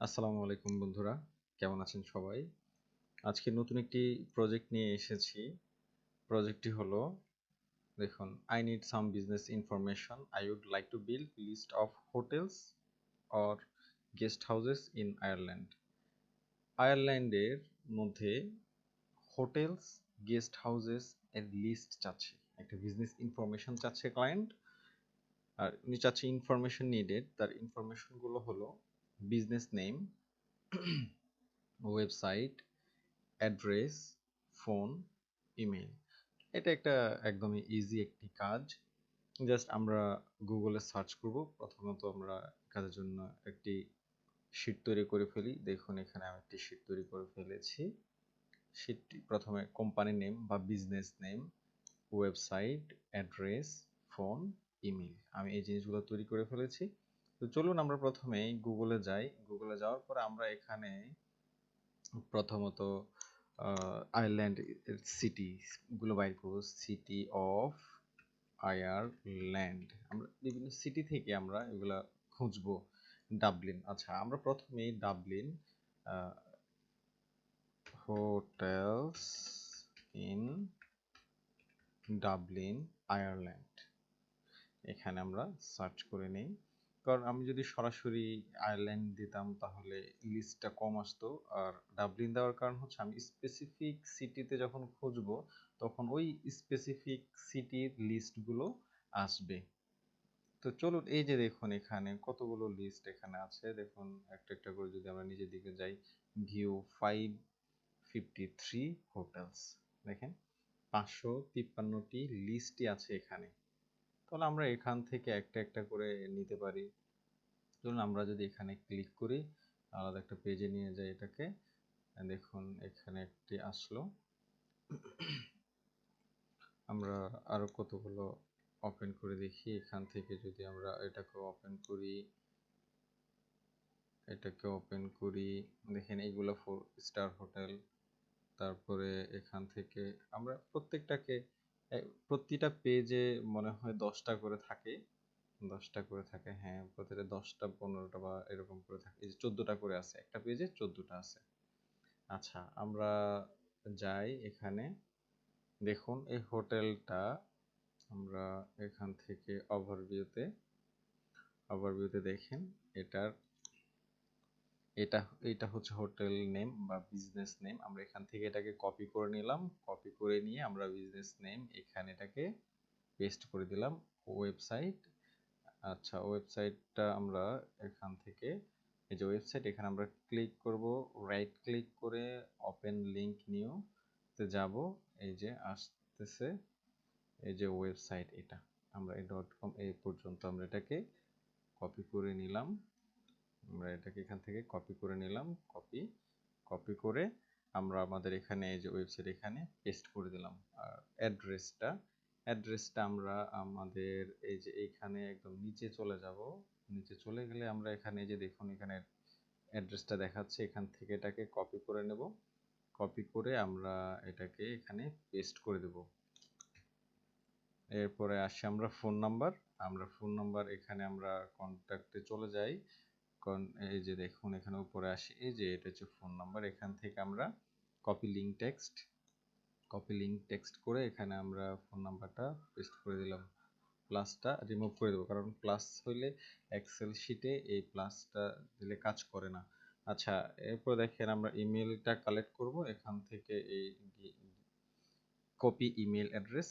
আসসালামু আলাইকুম বন্ধুরা, কেমন আছেন সবাই? আজকে নতুন একটি প্রজেক্ট নিয়ে এসেছি। প্রজেক্টটি হলো, দেখুন, I need some business information. I would like to build list of hotels or guest houses in Ireland. আয়ারল্যান্ডের মধ্যে হোটেলস, গেস্ট হাউসেস এর লিস্ট চাচ্ছে, একটা বিজনেস ইনফরমেশন চাচ্ছে ক্লায়েন্ট। আর উনি চাচ্ছে ইনফরমেশন নিডেড, তার ইনফরমেশনগুলো হলো business name, website, address, phone, email. এটা একটা একদমই ইজি একটি কাজ। জাস্ট আমরা গুগলে সার্চ করব। প্রথমত আমরা কাজের জন্য একটি শিট তৈরি করে ফেলি। দেখুন এখানে আমি একটি শিট তৈরি করে ফেলেছি। শিটটি প্রথমে কোম্পানি নেম বা business name, website, address, phone, email, আমি এই জিনিসগুলো তৈরি করে ফেলেছি। তো চলুন আমরা প্রথমে গুগলে যাই। গুগলে যাওয়ার পরে আমরা এখানে প্রথমত আয়ারল্যান্ড সিটিগুলো বাইর করবো। সিটি অফ আয়ারল্যান্ড, আমরা বিভিন্ন সিটি থেকে আমরা এগুলা খুঁজবো। ডাবলিন, আচ্ছা আমরা প্রথমেই Dublin, hotels in Dublin Ireland, এখানে আমরা সার্চ করে নেই। কারণ আমি যদি সরাসরি আয়ারল্যান্ড দিতাম তাহলে লিস্টটা কম আসতো। আর ডাবলিন দেওয়ার কারণ হচ্ছে আমি স্পেসিফিক সিটিতে যখন খুঁজবো তখন ওই স্পেসিফিক সিটির লিস্টগুলো আসবে। তো চলুন, এই যে দেখুন এখানে কতগুলো লিস্ট এখানে আছে। দেখুন একটা একটা করে যদি আমরা নিচের দিকে যাই, ভিউ 553 হোটেলস, দেখেন 553টি লিস্টই আছে এখানে। তাহলে আমরা এখান থেকে একটা একটা করে নিতে পারি। ধরুন আমরা যদি এখানে ক্লিক করি, আলাদা একটা পেজে নিয়ে যাই এটাকে, দেখুন এখানে একটি আসলো। আমরা আরো কতগুলো ওপেন করে দেখি। এখান থেকে যদি আমরা এটাকে ওপেন করি, দেখেন এইগুলো 4 স্টার হোটেল। তারপরে এখান থেকে আমরা প্রত্যেকটাকে, প্রতিটা পেজে মনে হয় 10টা করে থাকে। 10টা করে থাকে, হ্যাঁ, প্রতিটা 10টা 15টা বা এরকম করে থাকে। এই যে 14টা করে আছে, একটা পেজে 14টা আছে। আচ্ছা আমরা যাই এখানে, দেখুন এই হোটেলটা আমরা এখান থেকে ওভারভিউতে দেখেন এটার, এটা এটা হচ্ছে হোটেল নেম বা বিজনেস নেম। আমরা এখান থেকে এটাকে কপি করে নিলাম। কপি করে নিয়ে আমরা বিজনেস নেম এখানে এটাকে পেস্ট করে দিলাম। ওয়েবসাইট, আচ্ছা ওয়েবসাইটটা আমরা এখান থেকে, এই যে ওয়েবসাইট, এখানে আমরা ক্লিক করব, রাইট ক্লিক করে ওপেন লিংক নিউ তে যাব। এই যে আসতেছে, এই যে ওয়েবসাইট, এটা আমরা এই .com এই পর্যন্ত আমরা এটাকে কপি করে নিলাম। আমরা এটাকে এখান থেকে কপি করে নিলাম। কপি করে আমরা আমাদের এখানে এই যে ওয়েবসাইট এখানে পেস্ট করে দিলাম। আর অ্যাড্রেসটা আমরা আমাদের এই যে এইখানে একদম নিচে চলে যাব। নিচে চলে গেলে আমরা এখানে যে দেখুন এখানে অ্যাড্রেসটা দেখাচ্ছে, এখান থেকে এটাকে কপি করে নেব। কপি করে আমরা এটাকে এখানে পেস্ট করে দেব। এরপরে আসি আমরা ফোন নাম্বার। এখানে আমরা কন্ট্যাক্টে চলে যাই। এই যে দেখুন এখানে উপরে আসি, এই যে এটা হচ্ছে ফোন নাম্বার। এখান থেকে আমরা কপি লিঙ্ক টেক্সট করে এখানে আমরা ফোন নাম্বারটা পেস্ট করে দিলাম। প্লাসটা রিমুভ করে দেবো, কারণ প্লাস হইলে এক্সেল শিটে এই প্লাসটা দিলে কাজ করে না। আচ্ছা এরপর দেখেন আমরা ইমেলটা কালেক্ট করব। এখান থেকে এই কপি ইমেল অ্যাড্রেস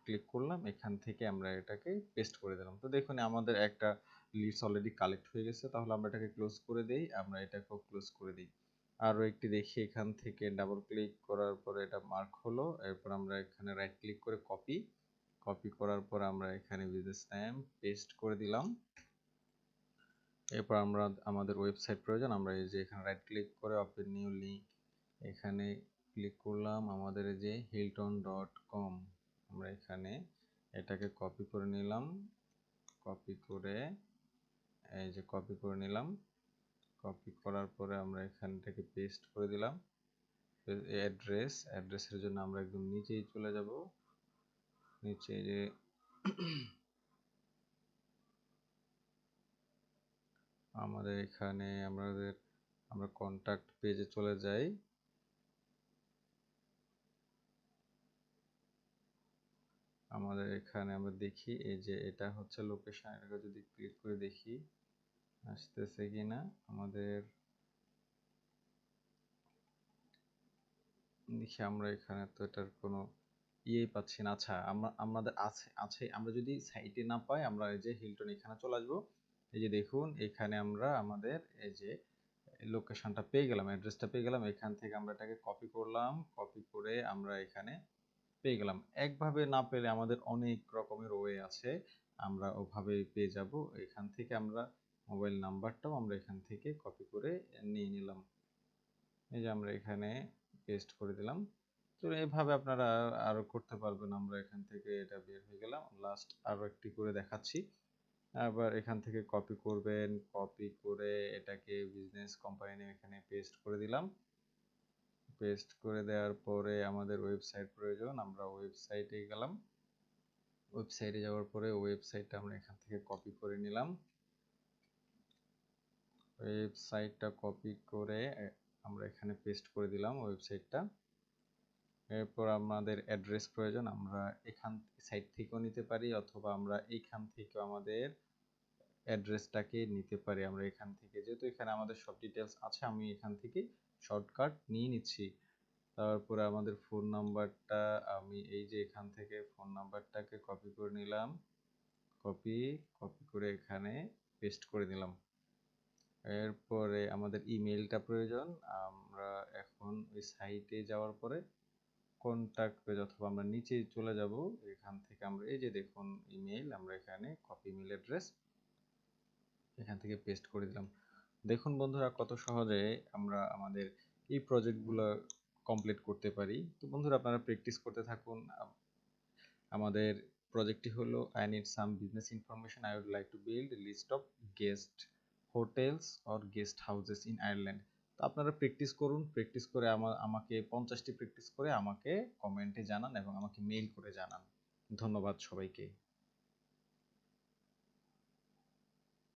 ক্লিক করলাম, এখান থেকে আমরা এটাকে পেস্ট করে দিলাম। তো দেখুন আমাদের একটা লিস্ট অলরেডি কালেক্ট হয়ে গেছে। তাহলে আমরা এটাকে ক্লোজ করে দেই। আমরা এটাকেও ক্লোজ করে দিই। আরও একটি দেখি, এখান থেকে ডাবল ক্লিক করার পরে এটা মার্ক হলো। এরপর আমরা এখানে রাইট ক্লিক করে কপি করার পর আমরা এখানে বিজনেস নেম পেস্ট করে দিলাম। এরপর আমরা আমাদের ওয়েবসাইট প্রয়োজন, আমরা এই যে এখানে রাইট ক্লিক করে ওপেন নিউ লিঙ্ক এখানে ক্লিক করলাম। আমাদের এই যে hilton.com, আমরা এখানে এটাকে কপি করে নিলাম। কপি করে এই যে কপি করে নিলাম। কপি করার পরে আমরা এখানটাকে পেস্ট করে দিলাম। অ্যাড্রেসের জন্য আমরা একদম নিচেই চলে যাব। নিচে যে আমাদের এখানে আমরা কন্টাক্ট পেজে চলে যাই। আমাদের এখানে আমরা দেখি এই যে এটা হচ্ছে লোকেশন, এটাকে যদি ক্লিক করে দেখি আসতেছে কিনা। আমাদের দেখি আমরা এখানে তো এটার কোনো ইয়েই পাচ্ছি না। আচ্ছা আমাদের আছে আমরা যদি সাইটে না পাই আমরা এই যে হিলটন এখানে চলে আসবো। এই যে দেখুন এখানে আমরা আমাদের এই যে লোকেশনটা পেয়ে গেলাম, অ্যাড্রেসটা পেয়ে গেলাম। এখান থেকে আমরা এটাকে কপি করলাম, কপি করে আমরা এখানে পেয়ে গেলাম। একভাবে না পেলে আমাদের অনেক রকমের ওয়ে আছে, আমরা ওভাবেই পেয়ে যাব। এখান থেকে আমরা মোবাইল নাম্বারটাও আমরা এখান থেকে কপি করে নিয়ে নিলাম। এই যে আমরা এখানে পেস্ট করে দিলাম। তো এইভাবে আপনারা আরো করতে পারবেন। আমরা এখান থেকে এটা বের হয়ে গেলাম। লাস্ট আরো একটি করে দেখাচ্ছি। আবার এখান থেকে কপি করবেন, কপি করে এটাকে বিজনেস কোম্পানি নেম এখানে পেস্ট করে দিলাম। পেস্ট করে দেওয়ার পরে আমাদের ওয়েবসাইট প্রয়োজন, আমরা ওয়েবসাইটে গেলাম। ওয়েবসাইটে যাওয়ার পরে ওয়েবসাইটটা আমরা এখান থেকে কপি করে নিলাম। ওয়েবসাইটটা কপি করে আমরা এখানে পেস্ট করে দিলাম ওয়েবসাইটটা। এরপর আমাদের অ্যাড্রেস প্রয়োজন, আমরা এখান সাইট থেকেও নিতে পারি অথবা আমরা এইখান থেকেও আমাদের অ্যাড্রেসটাকে নিতে পারি। আমরা এখান থেকে যেহেতু এখানে আমাদের সব ডিটেলস আছে, আমি এখান থেকে শর্টকাট নিয়ে নিচ্ছি। তারপরে আমাদের ফোন নাম্বারটা আমি এই যে এখান থেকে ফোন নাম্বারটাকে কপি করে নিলাম, কপি করে এখানে পেস্ট করে দিলাম। এরপরে আমাদের ইমেলটা প্রয়োজন, আমরা এখন ওই সাইটে যাওয়ার পরে কন্টাক্ট পেজ অথবা আমরা নিচে চলে যাব। এখান থেকে আমরা এই যে দেখুন ইমেল, আমরা এখানে কপি ইমেল অ্যাড্রেস এখান থেকে পেস্ট করে দিলাম। দেখুন বন্ধুরা কত সহজে আমরা আমাদের এই প্রজেক্টগুলো কমপ্লিট করতে পারি। তো বন্ধুরা আপনারা প্র্যাকটিস করতে থাকুন। আমাদের প্রজেক্টটি হলো I need some business information. I would like to build a list of guest hotels or guest houses in Ireland. তো আপনারা প্র্যাকটিস করুন, প্র্যাকটিস করে আমাকে 50টি প্র্যাকটিস করে আমাকে কমেন্টে জানান এবং আমাকে মেইল করে জানান। ধন্যবাদ সবাইকে।